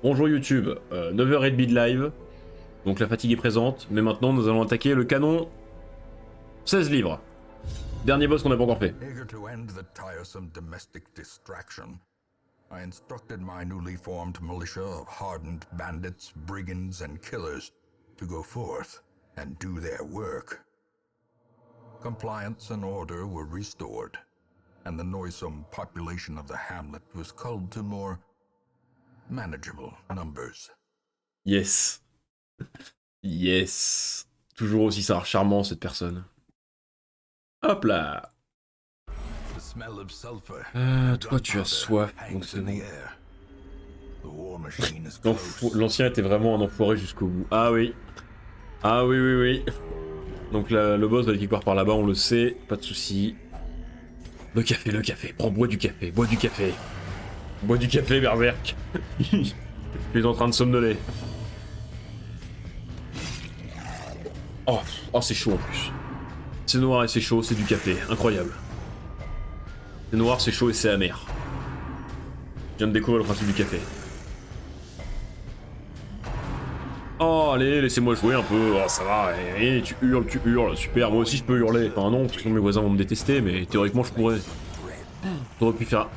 Bonjour YouTube, 9h30 de live, donc la fatigue est présente, mais maintenant nous allons attaquer le canon 16 livres. Dernier boss qu'on n'a pas encore fait. Eager to end the tiresome domestic distraction, I instructed my newly formed militia of hardened bandits, brigands, and killers to go forth and do their work. Compliance and order were restored, and the noisome population of the hamlet was culled to more manageable numbers. Yes. Yes. Toujours aussi charmant cette personne. Hop là. Toi tu as soif, donc c'est bon. L'ancien était vraiment un enfoiré jusqu'au bout. Ah oui. Ah oui, oui, oui. Donc le boss va être quelque part par là-bas, on le sait, pas de soucis. Le café. Prends, bois du café, bois du café. Bois du café, Berserk. Tu es en train de somnoler. Oh, c'est chaud en plus. C'est noir et c'est chaud, c'est du café, incroyable. C'est noir, c'est chaud et c'est amer. Je viens de découvrir le principe du café. Oh, allez, laissez-moi jouer un peu, oh, ça va, et tu hurles, super, moi aussi je peux hurler. Enfin non, parce que mes voisins vont me détester, mais théoriquement je pourrais. T'aurais pu faire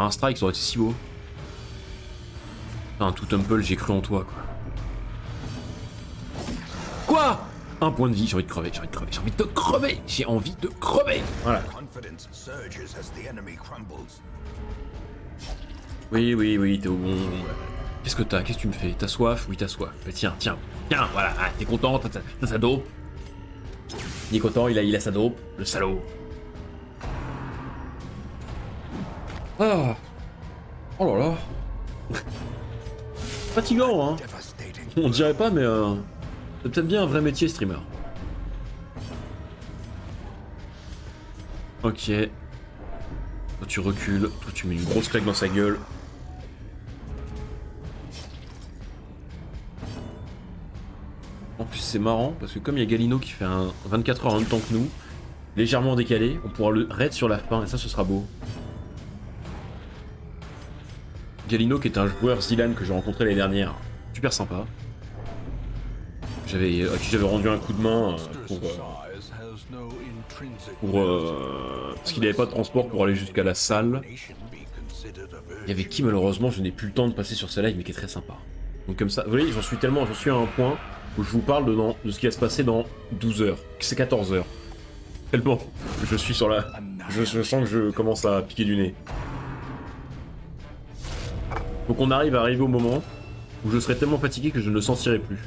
un strike, ça aurait été si beau. Un tout humble, j'ai cru en toi, quoi. Quoi? Un point de vie, j'ai envie de crever. Voilà. Oui, t'es au bon. Qu'est-ce que t'as? Qu'est-ce que tu me fais? T'as soif? Oui, t'as soif. Bah, tiens, voilà, ah, t'es content, t'as sa dope. Il est content, il a sa dope, le salaud. Ah. Oh là là. Fatigant, hein. On dirait pas, mais c'est peut-être bien un vrai métier, streamer. Ok. Toi tu recules, toi tu mets une grosse claque dans sa gueule. En plus c'est marrant, parce que comme il y a Galino qui fait un 24 heures en même temps que nous, légèrement décalé, on pourra le raid sur la fin, et ça ce sera beau. Galino qui est un joueur Zilan que j'ai rencontré l'année dernière, super sympa. À qui j'avais rendu un coup de main parce qu'il n'avait pas de transport pour aller jusqu'à la salle. Et avec qui malheureusement je n'ai plus le temps de passer sur sa live, mais qui est très sympa. Donc comme ça, vous voyez, j'en suis à un point où je vous parle de ce qui va se passer dans 12 heures. C'est 14 heures. Tellement je suis sur la... Je sens que je commence à piquer du nez. Faut qu'on arrive au moment où je serai tellement fatigué que je ne le sentirai plus.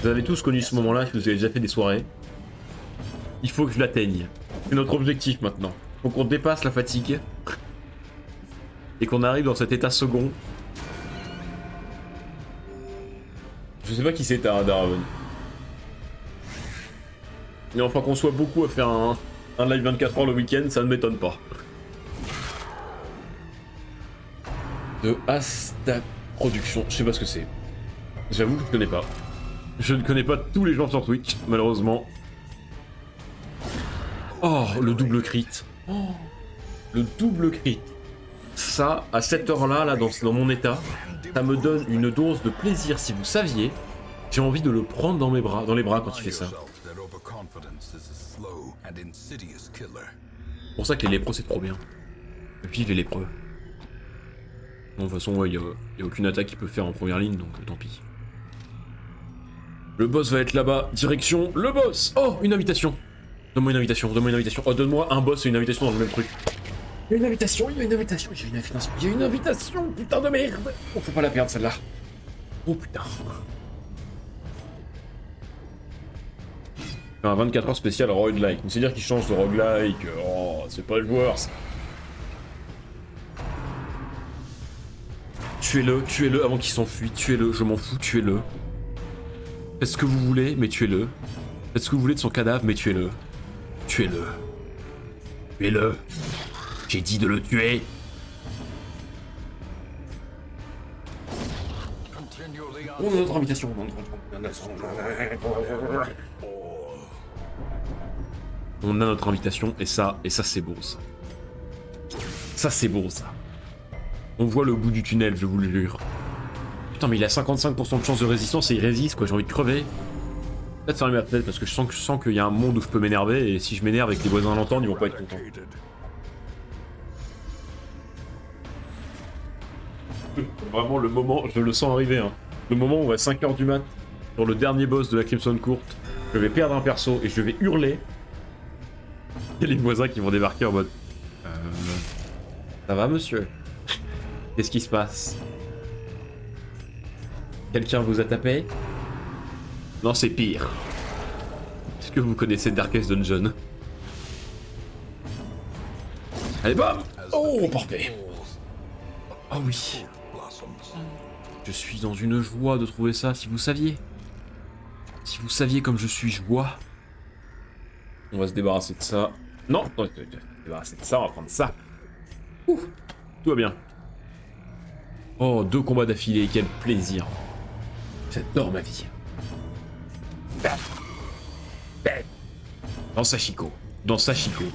Vous avez tous connu ce moment-là, si vous avez déjà fait des soirées. Il faut que je l'atteigne. C'est notre objectif maintenant. Faut qu'on dépasse la fatigue. Et qu'on arrive dans cet état second. Je sais pas qui c'est Darwin. Mais enfin qu'on soit beaucoup à faire un live 24 heures le week-end, ça ne m'étonne pas. De Asta Production, je sais pas ce que c'est. J'avoue que je connais pas. Je ne connais pas tous les gens sur Twitch, malheureusement. Oh, le double crit. Oh, le double crit. Ça, à cette heure-là, dans mon état, ça me donne une dose de plaisir. Si vous saviez, j'ai envie de le prendre dans les bras quand il fait ça. C'est pour ça que les lépreux, c'est trop bien. Et puis les lépreux. Bon, de toute façon, il y a aucune attaque qu'il peut faire en première ligne, donc tant pis. Le boss va être là-bas, direction le boss. Oh, une invitation. Donne-moi une invitation. Oh, donne-moi un boss et une invitation dans le même truc. Il y a une invitation, putain de merde. Oh, faut pas la perdre celle-là. Oh putain. Un 24 heures spécial roguelike. C'est-à-dire qu'il change de roguelike. Oh, c'est pas le joueur ça. Tuez-le avant qu'il s'enfuit. Tuez-le, je m'en fous, tuez-le. Faites ce que vous voulez, mais tuez-le. Faites ce que vous voulez de son cadavre, mais tuez-le. Tuez-le. Tuez-le. J'ai dit de le tuer. On a notre invitation. On a notre invitation, et ça c'est beau, ça. Ça c'est beau, ça. On voit le bout du tunnel, je vous le jure. Putain, mais il a 55% de chance de résistance et il résiste, quoi. J'ai envie de crever. Peut-être fermer ma tête parce que je sens qu'il y a un monde où je peux m'énerver et si je m'énerve et que les voisins l'entendent, ils vont pas être contents. Vraiment le moment, je le sens arriver, hein. Le moment où à 5h du mat, sur le dernier boss de la Crimson Court, je vais perdre un perso et je vais hurler. Il y a les voisins qui vont débarquer en mode... Ça va, monsieur? Qu'est-ce qui se passe? Quelqu'un vous a tapé? Non, c'est pire. Est-ce que vous connaissez Darkest Dungeon? Allez, bam! Oh, parfait! Ah oui. Je suis dans une joie de trouver ça, si vous saviez. Si vous saviez comme je suis joie. On va se débarrasser de ça. Non, on va se débarrasser de ça, on va prendre ça. Ouh, tout va bien. Oh, 2 combats d'affilée, quel plaisir. J'adore ma vie. Dans Sachiko. Dans Sachiko.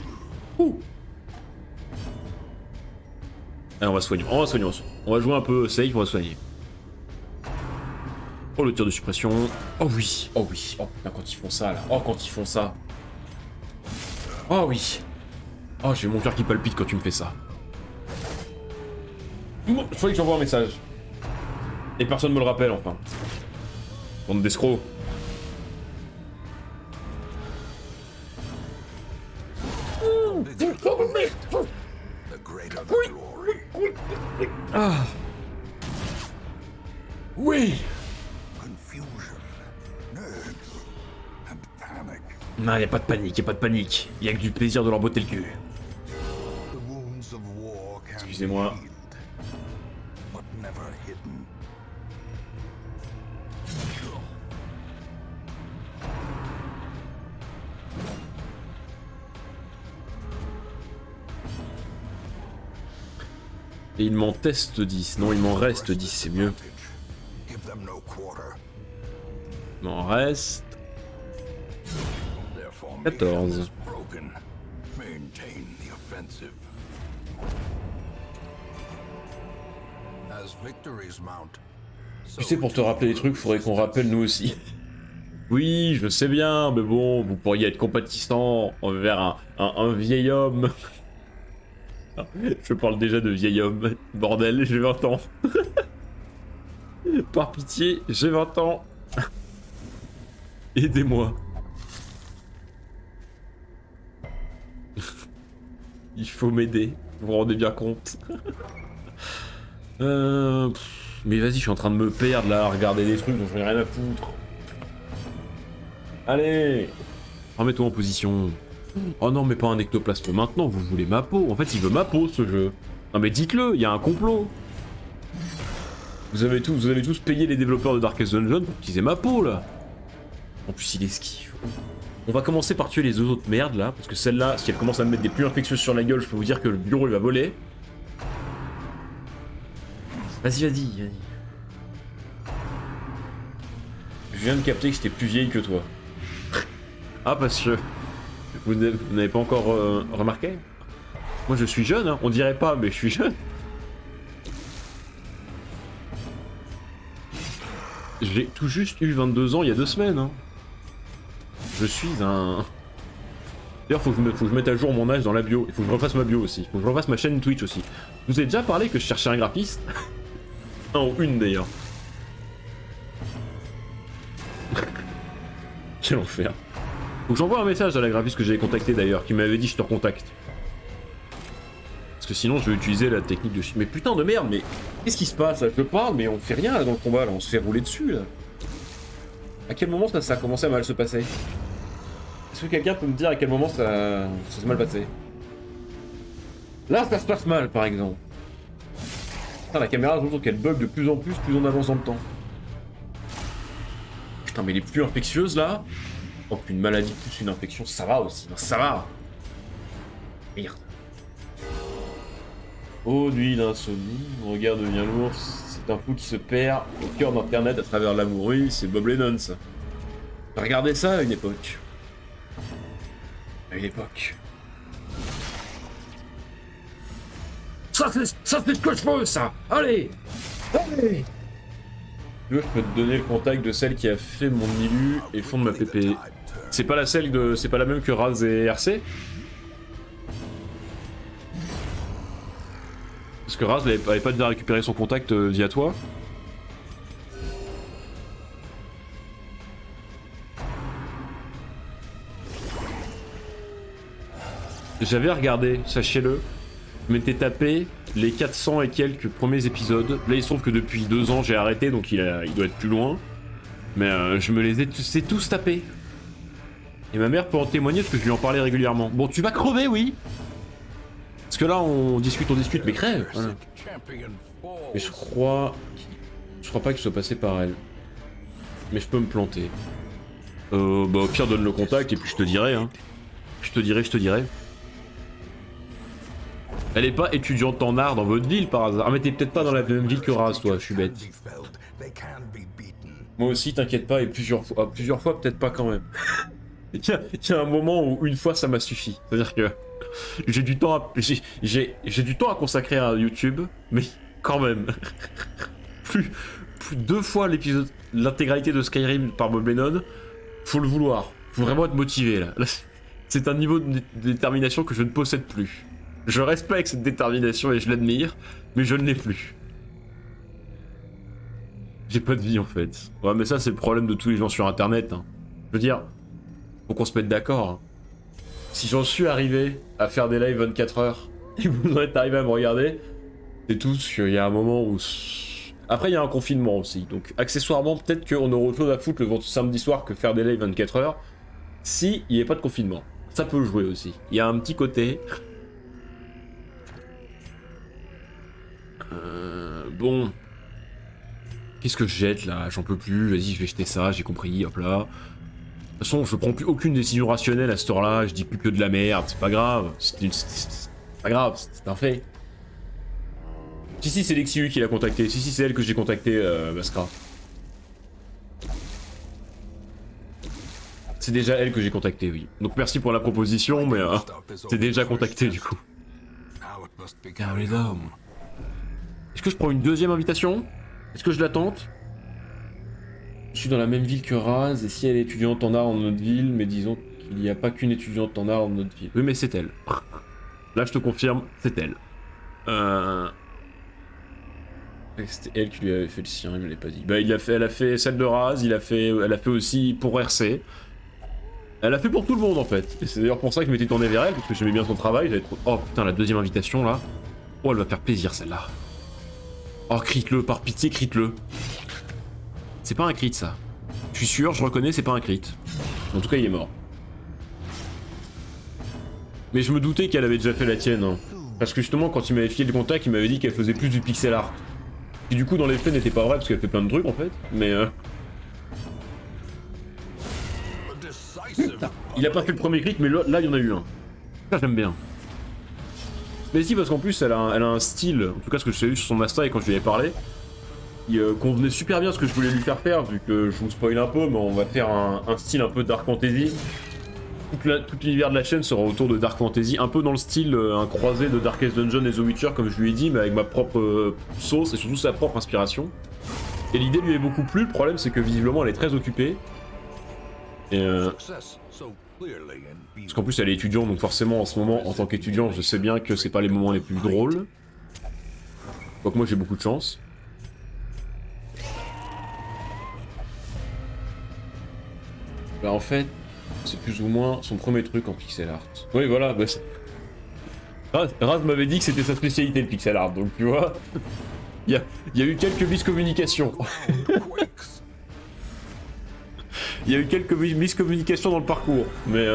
Ouh. Allez, on va soigner. On va jouer un peu safe, on va soigner. Oh, le tir de suppression. Oh oui. Oh oui. Oh putain, quand ils font ça, là. Oh, quand ils font ça. Oh oui. Oh, j'ai mon cœur qui palpite quand tu me fais ça. Bon, il fallait que j'envoie un message. Et personne me le rappelle, enfin. Bande d'escrocs. Ah. Oui. Non, y a pas de panique, y a que du plaisir de leur botter le cul. Excusez-moi. Et il m'en teste 10, non il m'en reste 10, c'est mieux. Il m'en reste... 14. Tu sais, pour te rappeler les trucs, faudrait qu'on rappelle nous aussi. Oui, je sais bien, mais bon, vous pourriez être compatissant envers un vieil homme. Je parle déjà de vieil homme. Bordel, j'ai 20 ans. Par pitié, j'ai 20 ans. Aidez-moi. Il faut m'aider, vous vous rendez bien compte. Mais vas-y, je suis en train de me perdre là, à regarder des trucs dont j'en ai rien à foutre. Allez, remets-toi en position. Oh non, mais pas un ectoplasme maintenant, vous voulez ma peau. En fait, il veut ma peau, ce jeu. Non mais dites-le, il y a un complot. Vous avez tous payé les développeurs de Darkest Dungeon pour qu'ils aient ma peau, là. En plus, il esquive. On va commencer par tuer les deux autres merdes, là, parce que celle-là, si elle commence à me mettre des pluies infectieuses sur la gueule, je peux vous dire que le bureau, il va voler. Vas-y. Je viens de capter que j'étais plus vieille que toi. Ah, parce que... Vous n'avez pas encore remarqué? Moi, je suis jeune, hein. On dirait pas, mais je suis jeune. J'ai tout juste eu 22 ans il y a 2 semaines, hein. Je suis un... D'ailleurs, faut que je mette à jour mon âge dans la bio. Il faut que je refasse ma bio aussi. Faut que je refasse ma chaîne Twitch aussi. Je vous ai déjà parlé que je cherchais un graphiste. Un ou une d'ailleurs. Quel enfer. Faut que j'envoie un message à la graphiste que j'avais contacté d'ailleurs, qui m'avait dit je te recontacte. Parce que sinon je vais utiliser la technique de... Mais putain de merde, mais qu'est-ce qui se passe là? Je parle, mais on fait rien là dans le combat, là. On se fait rouler dessus là. À quel moment ça a commencé à mal se passer? Est-ce que quelqu'un peut me dire à quel moment ça s'est mal passé? Là ça se passe mal par exemple. Putain, la caméra, je trouve qu'elle bug de plus en plus on avance dans le temps. Putain, mais les pluies infectieuses là... Oh, qu'une maladie plus une infection, ça va aussi. Non, ça va. Merde. Oh, nuit d'insomnie, mon regard devient lourd. C'est un fou qui se perd au cœur d'internet à travers l'amour. Oui, c'est Bob Lennon ça. Regardez ça à une époque. À une époque. Ça c'est ce que je veux ça. Allez. Tu veux, je peux te donner le contact de celle qui a fait mon ILU et fond de ma PP. C'est pas c'est pas la même que Raz et RC? Parce que Raz avait pas déjà récupéré son contact via toi. J'avais regardé, sachez-le. Je m'étais tapé les 400 et quelques premiers épisodes. Là, il se trouve que depuis 2 ans, j'ai arrêté, donc il doit être plus loin. Mais je me les ai tous tapés. Et ma mère peut en témoigner parce que je lui en parlais régulièrement. Bon, tu vas crever, oui. Parce que là, on discute, mais crève. Voilà. Mais je crois pas qu'il soit passé par elle. Mais je peux me planter. Bah au pire, donne le contact et puis je te dirai, hein. Je te dirai. Elle est pas étudiante en art dans votre ville par hasard. Ah mais t'es peut-être pas dans la même ville que Raz, toi, je suis bête. Moi aussi, t'inquiète pas, et plusieurs fois peut-être pas quand même. Il y a un moment où une fois ça m'a suffi. C'est-à-dire que j'ai du temps à consacrer à YouTube, mais quand même. plus 2 fois l'épisode, l'intégralité de Skyrim par Bob Lennon, faut le vouloir. Faut vraiment être motivé là. C'est un niveau de détermination que je ne possède plus. Je respecte cette détermination et je l'admire, mais je ne l'ai plus. J'ai pas de vie en fait. Ouais, mais ça c'est le problème de tous les gens sur internet. Hein. Je veux dire, faut qu'on se mette d'accord. Hein. Si j'en suis arrivé à faire des lives 24 heures et vous en êtes arrivé à me regarder, c'est tout qu'il y a un moment où... Après il y a un confinement aussi, donc accessoirement peut-être qu'on aura autre chose à foutre le samedi soir que faire des lives 24 heures si il n'y a pas de confinement. Ça peut jouer aussi. Il y a un petit côté... Bon... Qu'est-ce que je jette là? J'en peux plus, vas-y je vais jeter ça, j'ai compris, hop là. De toute façon, je prends plus aucune décision rationnelle à cette heure-là, je dis plus que de la merde, c'est pas grave, c'est pas grave, c'est un fait. Si, c'est Lexiu qui l'a contacté, si, c'est elle que j'ai contacté, Baskra. C'est déjà elle que j'ai contacté, oui. Donc merci pour la proposition, mais c'est déjà contacté du coup. Est-ce que je prends une deuxième invitation? Est-ce que je la tente? Je suis dans la même ville que Raz, et si elle est étudiante en art dans notre ville, mais disons qu'il n'y a pas qu'une étudiante en art dans notre ville. Oui, mais c'est elle. Là, je te confirme, c'est elle. C'était elle qui lui avait fait le sien, il me l'a pas dit. Bah, elle a fait celle de Raz, elle a fait aussi pour RC. Elle a fait pour tout le monde en fait. Et c'est d'ailleurs pour ça que je m'étais tourné vers elle, parce que j'aimais bien son travail. J'avais trop... Oh putain, la deuxième invitation là. Oh, elle va faire plaisir celle-là. Oh, crit-le, par pitié, crit-le. C'est pas un crit ça. Je suis sûr, je reconnais, c'est pas un crit. En tout cas, il est mort. Mais je me doutais qu'elle avait déjà fait la tienne. Hein. Parce que justement, quand il m'avait filé le contact, il m'avait dit qu'elle faisait plus du pixel art. Qui du coup, dans les faits, n'était pas vrai parce qu'elle fait plein de trucs en fait. Mais il a pas fait le premier crit, mais là, il y en a eu un. Ça, j'aime bien. Mais si, parce qu'en plus, elle a un style, en tout cas ce que je sais eu sur son Insta et quand je lui avais parlé, il convenait super bien ce que je voulais lui faire, vu que je vous spoil un peu, mais on va faire un style un peu Dark Fantasy. Tout l'univers de la chaîne sera autour de Dark Fantasy, un peu dans le style, un croisé de Darkest Dungeon et The Witcher, comme je lui ai dit, mais avec ma propre sauce et surtout sa propre inspiration. Et l'idée lui est beaucoup plu, le problème c'est que visiblement elle est très occupée. Et parce qu'en plus elle est étudiante, donc forcément en ce moment, en tant qu'étudiant, je sais bien que c'est pas les moments les plus drôles. Donc moi j'ai beaucoup de chance. Bah en fait, c'est plus ou moins son premier truc en pixel art. Oui voilà, bah Raz m'avait dit que c'était sa spécialité le pixel art, donc tu vois, il y a eu quelques miscommunications. Il y a eu quelques miscommunications dans le parcours, mais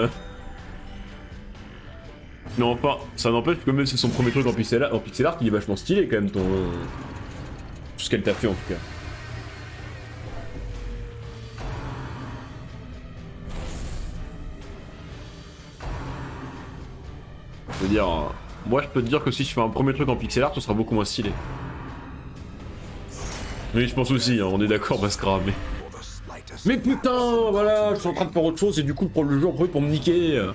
non, enfin, ça n'empêche que même si c'est son premier truc en pixel art, il est vachement stylé quand même, tout ce qu'elle t'a fait en tout cas. Je veux dire, moi je peux te dire que si je fais un premier truc en pixel art, ce sera beaucoup moins stylé. Oui, je pense aussi, hein, on est d'accord, Baskra, mais... Mais putain, voilà, je suis en train de faire autre chose et du coup prendre le jeu en premier pour me niquer.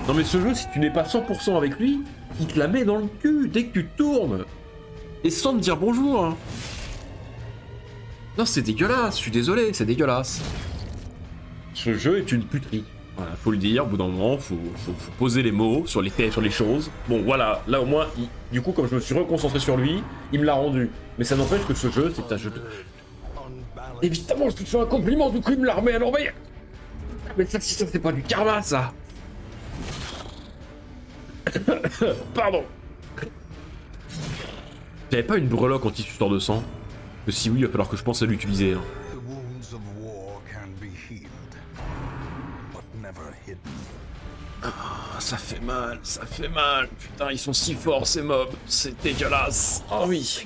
Non mais ce jeu, si tu n'es pas 100% avec lui, il te la met dans le cul dès que tu tournes. Et sans te dire bonjour. Hein. Non, c'est dégueulasse, je suis désolé, c'est dégueulasse. Ce jeu est une puterie. Voilà, faut le dire, au bout d'un moment, faut poser les mots sur les têtes, sur les choses. Bon, voilà, là au moins, du coup, comme je me suis reconcentré sur lui, il me l'a rendu. Mais ça n'empêche que ce jeu, c'est un jeu de... Évidemment, je te fais un compliment, du coup, il me l'a remis à l'envers. Mais ça, c'est pas du karma, ça. Pardon. J'avais pas une breloque anti-suceur de sang? Que si oui, il va falloir que je pense à l'utiliser. Hein. Ah, ça fait mal. Putain, ils sont si forts ces mobs, c'est dégueulasse. Oh oui.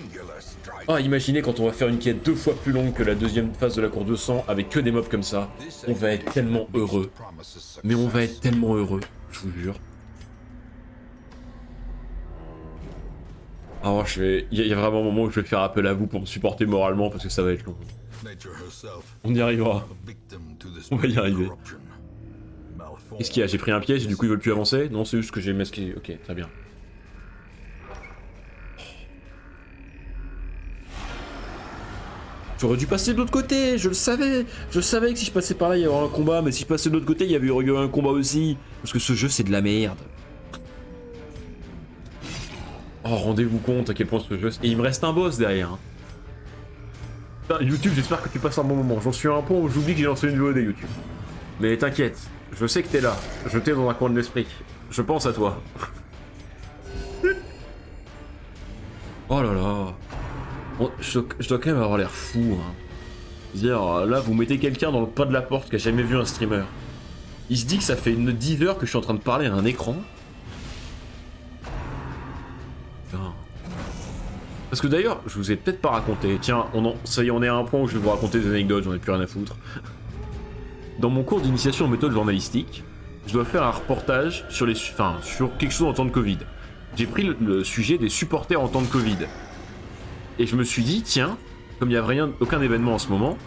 Ah, imaginez quand on va faire une quête 2 fois plus longue que la deuxième phase de la cour de sang avec que des mobs comme ça. On va être tellement heureux. Mais on va être tellement heureux, je vous jure. Alors, il y a vraiment un moment où je vais faire appel à vous pour me supporter moralement parce que ça va être long. On y arrivera. On va y arriver. Qu'est-ce qu'il y a? J'ai pris un piège et du coup ils veulent plus avancer? Non, c'est juste que j'ai masqué. Ok, très bien. J'aurais dû passer de l'autre côté, je le savais. Je savais que si je passais par là, il y aurait un combat, mais si je passais de l'autre côté, il y aurait un combat aussi. Parce que ce jeu, c'est de la merde. Oh, rendez-vous compte à quel point ce jeu... Et il me reste un boss derrière. Hein. Putain, YouTube, j'espère que tu passes un bon moment. J'en suis à un point où j'oublie que j'ai lancé une vidéo de YouTube. Mais t'inquiète, je sais que t'es là. Je t'ai dans un coin de l'esprit. Je pense à toi. Oh là là. Bon, je dois quand même avoir l'air fou. Hein. Dire, là, vous mettez quelqu'un dans le pas de la porte qui a jamais vu un streamer. Il se dit que ça fait 10 heures que je suis en train de parler à un écran. Putain. Parce que d'ailleurs, je vous ai peut-être pas raconté. Tiens, ça y est, on est à un point où je vais vous raconter des anecdotes, j'en ai plus rien à foutre. Dans mon cours d'initiation aux méthodes journalistiques, je dois faire un reportage sur sur quelque chose en temps de Covid. J'ai pris le sujet des supporters en temps de Covid. Et je me suis dit, tiens, comme il n'y a aucun événement en ce moment,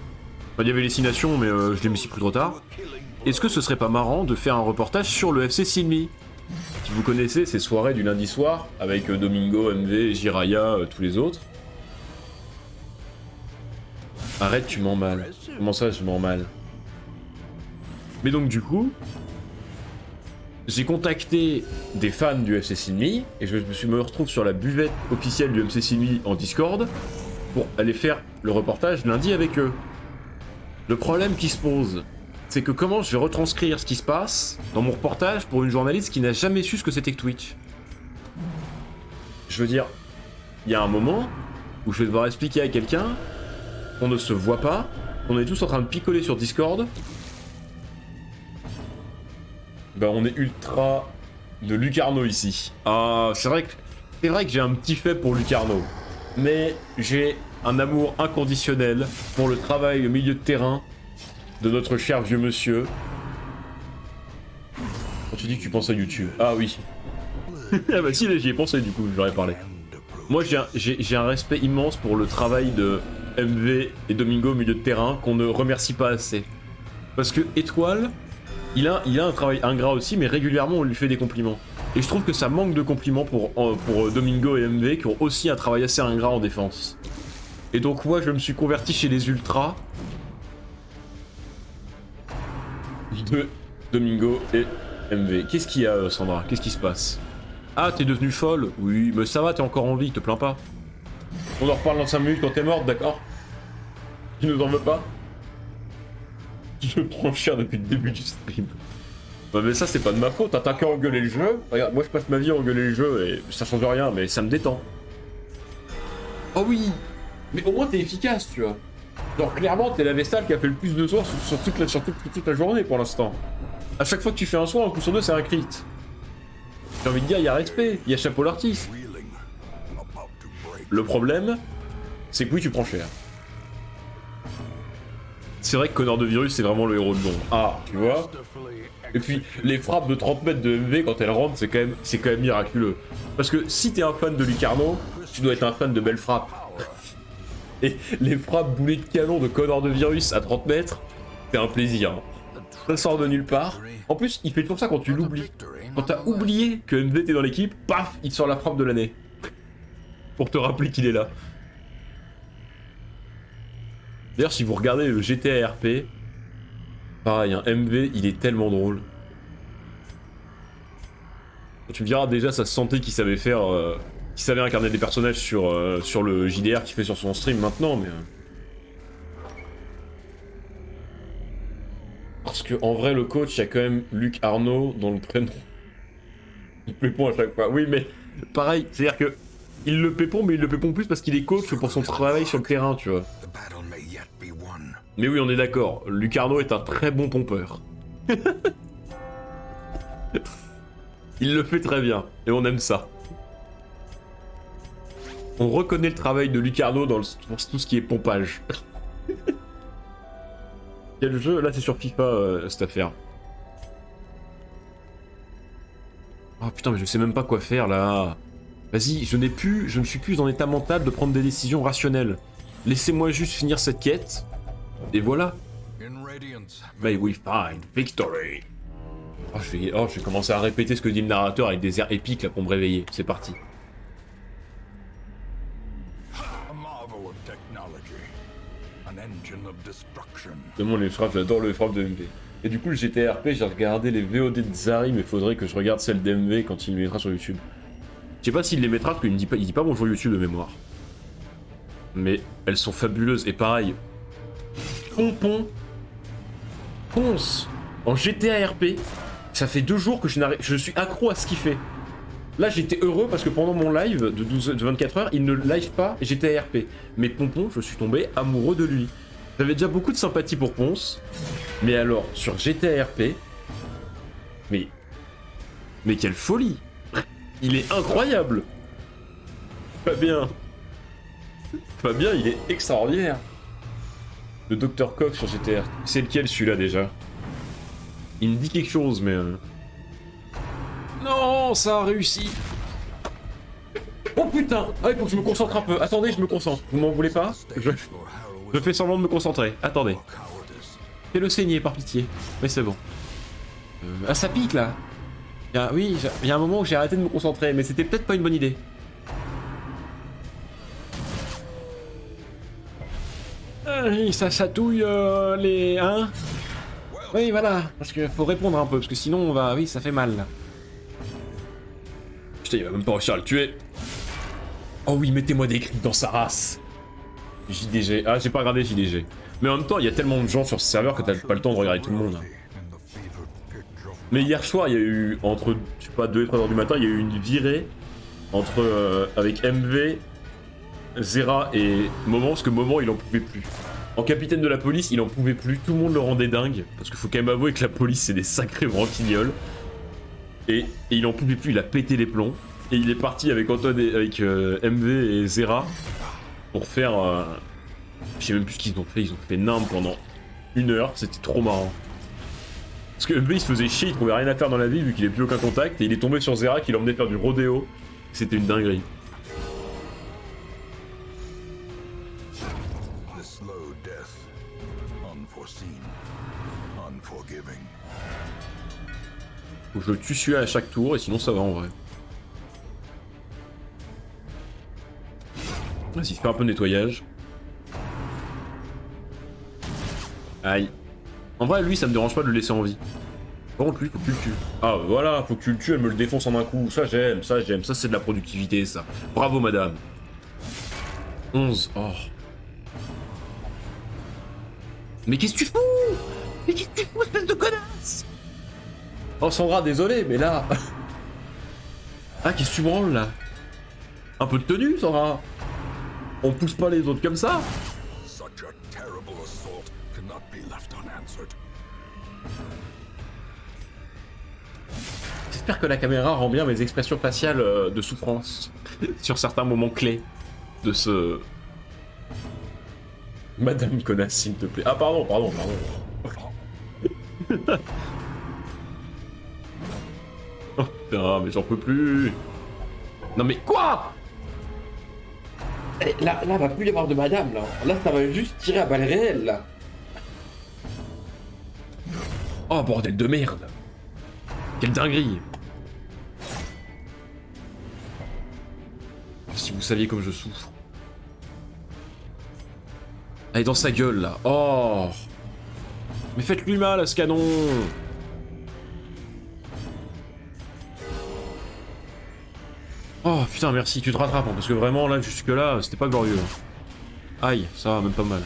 il y avait les 6 nations, mais je les me suis pris trop tard, est-ce que ce serait pas marrant de faire un reportage sur le FC Silmi? Si vous connaissez ces soirées du lundi soir, avec Domingo, MV, Jiraya, tous les autres. Arrête, tu mens mal. Comment ça, je mens mal? Mais donc du coup, j'ai contacté des fans du FC Silmi, et je me retrouve sur la buvette officielle du FC Silmi en Discord, pour aller faire le reportage lundi avec eux. Le problème qui se pose, c'est que comment je vais retranscrire ce qui se passe dans mon reportage pour une journaliste qui n'a jamais su ce que c'était que Twitch? Je veux dire, il y a un moment où je vais devoir expliquer à quelqu'un qu'on ne se voit pas, qu'on est tous en train de picoler sur Discord. Ben on est ultra de Lucarno ici. Ah, c'est vrai que j'ai un petit fait pour Lucarno. Mais j'ai un amour inconditionnel pour le travail au milieu de terrain de notre cher vieux monsieur. Quand tu dis que tu penses à YouTube. Ah oui. Ah bah si, j'y ai pensé du coup, je leur ai parlé. Moi j'ai un respect immense pour le travail de MV et Domingo au milieu de terrain qu'on ne remercie pas assez. Parce que Étoile, il a un travail ingrat aussi, mais régulièrement on lui fait des compliments. Et je trouve que ça manque de compliments pour Domingo et MV qui ont aussi un travail assez ingrat en défense. Et donc moi je me suis converti chez les Ultras de Domingo et MV. Qu'est-ce qu'il y a Sandra? Qu'est-ce qui se passe? Ah, t'es devenue folle? Oui, mais ça va, t'es encore en vie, te plains pas. On en reparle dans 5 minutes quand t'es morte, d'accord? Tu nous en veux pas? Je prends cher depuis le début du stream. Bah mais ça c'est pas de ma faute, t'as qu'à engueuler le jeu. Regarde, moi je passe ma vie à engueuler le jeu et ça change rien, mais ça me détend. Oh oui! Mais au moins t'es efficace, tu vois. Genre clairement t'es la Vestale qui a fait le plus de soins sur toute la journée pour l'instant. À chaque fois que tu fais un soin, un coup sur deux c'est un crit. J'ai envie de dire, il y a respect, il y a chapeau l'artiste. Le problème, c'est que oui tu prends cher. C'est vrai que Connor de Virus c'est vraiment le héros de nom. Ah, tu vois. Et puis les frappes de 30 mètres de MV quand elles rentrent c'est quand même miraculeux. Parce que si t'es un fan de Lucarno, tu dois être un fan de belles frappes. Et les frappes boulées de canon de Connor de Virus à 30 mètres, c'est un plaisir. Ça sort de nulle part. En plus, il fait toujours ça quand tu l'oublies. Quand t'as oublié que MV était dans l'équipe, paf, il te sort la frappe de l'année. Pour te rappeler qu'il est là. D'ailleurs, si vous regardez le GTA RP, pareil, un MV, il est tellement drôle. Tu me diras déjà, ça se sentait qu'il savait faire... qu'il savait incarner des personnages sur le JDR qu'il fait sur son stream maintenant, mais... Parce que en vrai, le coach, il y a quand même Luc Arnaud dans le prénom. Il pépon à chaque fois. Oui, mais pareil, c'est-à-dire que... Il le pépon, mais il le pépon plus parce qu'il est coach pour son travail sur le terrain, tu vois. The battle may yet be won. Mais oui, on est d'accord, Luc Arnaud est un très bon pompeur. Il le fait très bien, et on aime ça. On reconnaît le travail de Luc Arnaud dans pour tout ce qui est pompage. Quel jeu? Là, c'est sur FIFA, cette affaire. Oh putain, mais je sais même pas quoi faire, là. Vas-y, je ne suis plus en état mental de prendre des décisions rationnelles. Laissez-moi juste finir cette quête, et voilà. In Radiance, May we find victory. Oh, je vais commencer à répéter ce que dit le narrateur avec des airs épiques là pour me réveiller. C'est parti. a marvel of technology, an engine of destruction. Demande les frappes, j'adore les frappes de MV. Et du coup, le GTRP, j'ai regardé les VOD de Zari, mais faudrait que je regarde celle d'MV quand il les mettra sur YouTube. Je sais pas s'il les mettra parce qu'il me dit pas, il dit pas bonjour YouTube de mémoire. Mais elles sont fabuleuses. Et pareil, Pompon, Ponce, en GTA RP, ça fait 2 jours que je suis accro à ce qu'il fait. Là, j'étais heureux parce que pendant mon live de 24 heures, il ne live pas GTA RP. Mais Pompon, je suis tombé amoureux de lui. J'avais déjà beaucoup de sympathie pour Ponce, mais alors, sur GTA RP, mais quelle folie! Il est incroyable! Fabien, il est extraordinaire! Le Dr Cox sur GTA RP, c'est lequel celui-là déjà? Il me dit quelque chose, mais... Non, ça a réussi! Oh putain! Ah, il faut que je me concentre un peu. Attendez, je me concentre. Vous m'en voulez pas? Je fais semblant de me concentrer. Attendez. Fais-le saigner, par pitié. Mais c'est bon. Ah, ça pique, là. Oui, il y a un moment où j'ai arrêté de me concentrer, mais c'était peut-être pas une bonne idée. Oui, ça chatouille les... Hein? Oui, voilà. Parce que faut répondre un peu, parce que sinon on va... Oui, ça fait mal, là. Putain, il va même pas réussir à le tuer. Oh oui, mettez-moi des cris dans sa race. JDG. Ah, j'ai pas regardé JDG. Mais en même temps, il y a tellement de gens sur ce serveur que t'as pas le temps de regarder tout le monde. Mais hier soir, il y a eu, entre, je sais pas, 2 et 3 heures du matin, il y a eu une virée entre, avec MV, Zera et Moment, parce que Moment, il en pouvait plus. En capitaine de la police, il en pouvait plus, tout le monde le rendait dingue, parce qu'il faut quand même avouer que la police, c'est des sacrés branquignoles. Et il en pouvait plus, il a pété les plombs, et il est parti avec Antoine et, avec MV et Zera pour faire... je sais même plus ce qu'ils ont fait nimble pendant 1 heure, c'était trop marrant. Parce que MV il se faisait chier, il trouvait rien à faire dans la vie vu qu'il avait plus aucun contact, et il est tombé sur Zera qui l'emmenait faire du rodéo, c'était une dinguerie. The slow death, unforeseen, unforgiving. Faut que je le tue celui-là à chaque tour, et sinon ça va en vrai. Vas-y, fais un peu de nettoyage. Aïe. En vrai, lui, ça me dérange pas de le laisser en vie. Par contre, lui, faut que tu le tues. Ah, voilà, faut que tu le tues, elle me le défonce en un coup. Ça, j'aime, ça, c'est de la productivité, ça. Bravo, madame. 11. Oh. Mais qu'est-ce que tu fous? Mais qu'est-ce que tu fous, espèce de connasse? Oh, Sandra, désolé, mais là... Ah, qu'est-ce que tu branles, là? Un peu de tenue, Sandra. On pousse pas les autres comme ça. Such a terrible assault cannot be left unanswered. J'espère que la caméra rend bien mes expressions faciales de souffrance sur certains moments clés de ce... Madame connasse, s'il te plaît. Ah, pardon. Oh putain, mais j'en peux plus. Non mais quoi? Là, va plus y avoir de madame, là. Là, ça va juste tirer à balles réelles, là. Oh, bordel de merde. Quelle dinguerie. Si vous saviez comme je souffre. Allez, dans sa gueule, là. Oh. Mais faites-lui mal à ce canon. Oh, putain, merci, tu te rattrapes, hein, parce que vraiment, là, jusque-là, c'était pas glorieux. Aïe, ça va, même pas mal.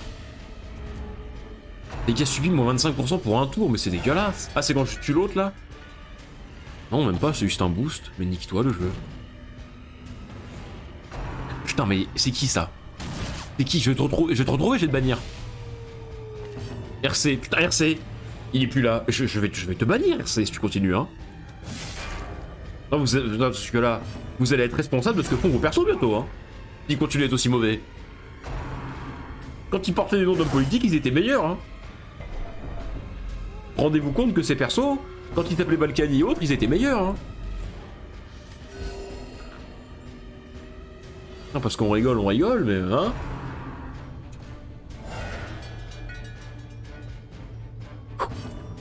Les gars subis moins 25% pour un tour, mais c'est dégueulasse. Ah, c'est quand je tue l'autre, là? Non, même pas, c'est juste un boost. Mais nique-toi, le jeu. Putain, mais c'est qui, ça? C'est qui? Je vais te retrouver, je vais te bannir. RC, putain, RC. Il est plus là. Je vais te bannir, RC, si tu continues, hein. Non, non, parce que là, vous allez être responsable de ce que font vos persos bientôt, hein. S'ils continuent à être aussi mauvais. Quand ils portaient des noms d'hommes politiques, ils étaient meilleurs, hein. Rendez-vous compte que ces persos, quand ils s'appelaient Balkany et autres, ils étaient meilleurs, hein. Non, parce qu'on rigole, mais hein.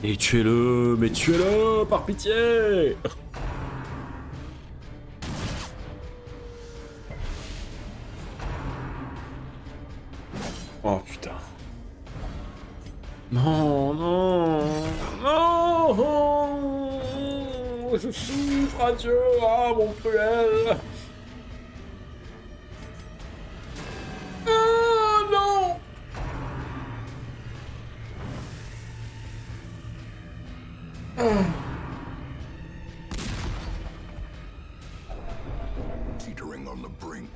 Et tuez-le, mais tuez-le, par pitié. Oh putain. Non, non, non, je souffre, adieu, ah mon cruel. Ah non. Teetering on the brink,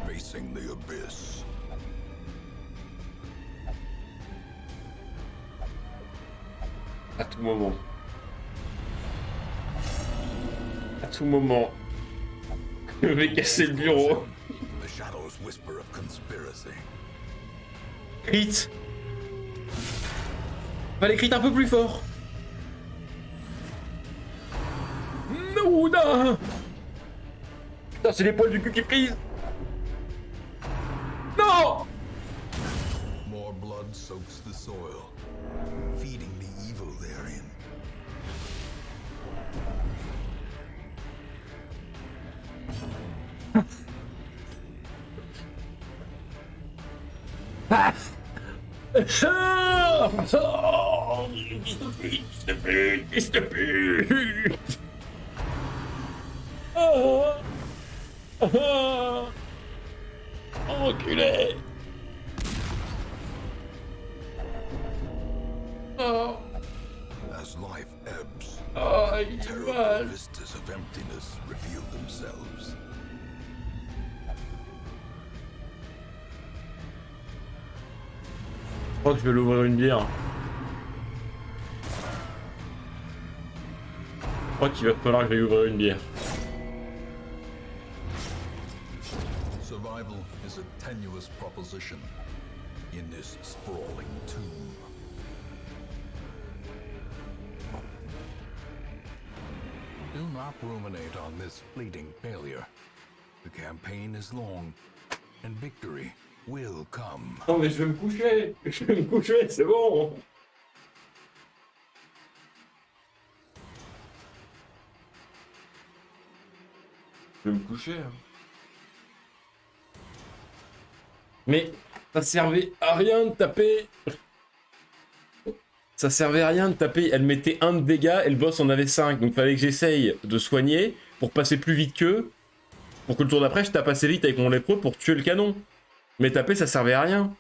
facing the abyss. À tout moment. À tout moment. Je vais casser le bureau. The shadows whisper of conspiracy. Crit. Fallait crit un peu plus fort. Non. Putain, c'est les poils du cul qui frisent. Non. More blood soaks the soil, feeding the evil therein. Fils de pute. Oh. Oh. Enculé. Oh. As life ebbs, Oh, il est terrible mal. vistas of emptiness reveal themselves. Je crois que je vais l'ouvrir une bière. Je crois qu'il va falloir que j'aille ouvrir une bière. Survival is a tenuous proposition in this sprawling tomb. Do not ruminate on this fleeting failure. The campaign is long, and victory will come. Non mais je vais me coucher. Je vais me coucher, c'est bon. Je vais me coucher. Hein. Mais ça servait à rien de taper. Ça servait à rien de taper. Elle mettait 1 de dégâts et le boss en avait 5. Donc fallait que j'essaye de soigner pour passer plus vite qu'eux. Pour que le tour d'après je tape assez vite avec mon lépreux pour tuer le canon. Mais taper ça servait à rien.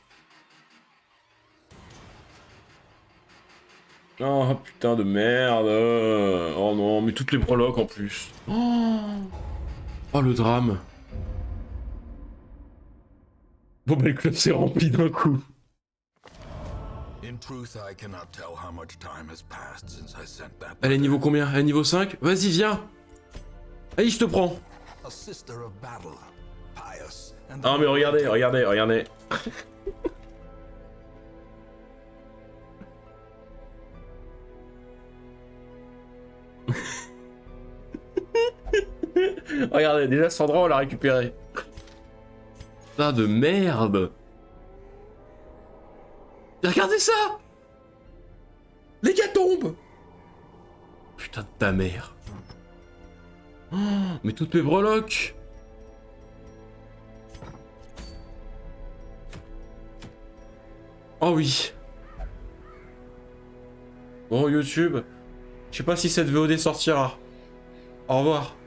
Oh putain de merde. Oh non, mais toutes les prologues en plus. Oh le drame. Bon bah le club s'est rempli d'un coup. In truth, I cannot tell how much time has passed since I sent that. Elle est niveau combien? Elle est niveau 5? Vas-y viens. Allez je te prends. A sister of battle, pious and Ah mais regardez, regardez, regardez. Regardez, déjà Sandra on l'a récupéré. Putain de merde. Regardez ça. Les gars tombent. Putain de ta mère. Oh, mais toutes mes breloques. Oh oui. Bon, YouTube, je sais pas si cette VOD sortira. Au revoir.